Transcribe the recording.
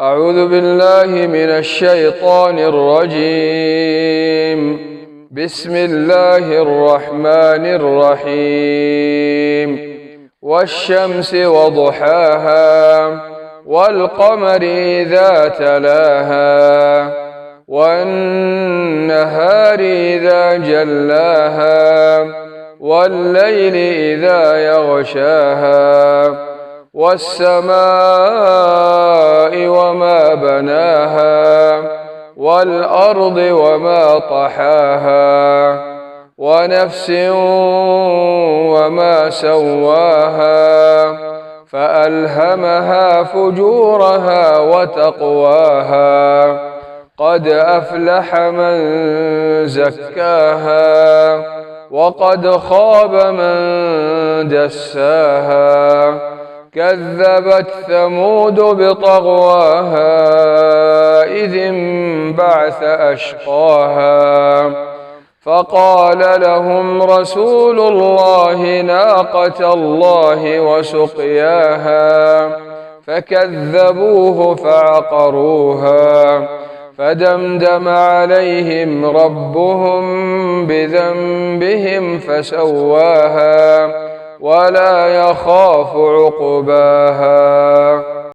أعوذ بالله من الشيطان الرجيم. بسم الله الرحمن الرحيم. والشمس وضحاها والقمر إذا تلاها والنهار إذا جلاها والليل إذا يغشاها والسماء وما بناها والأرض وما طحاها ونفس وما سواها فألهمها فجورها وتقواها قد أفلح من زكاها وقد خاب من دساها كذبت ثمود بطغواها إذ انبعث أشقاها فقال لهم رسول الله ناقة الله وسقياها فكذبوه فعقروها فدمدم عليهم ربهم بذنبهم فسواها ولا يخاف عقباها.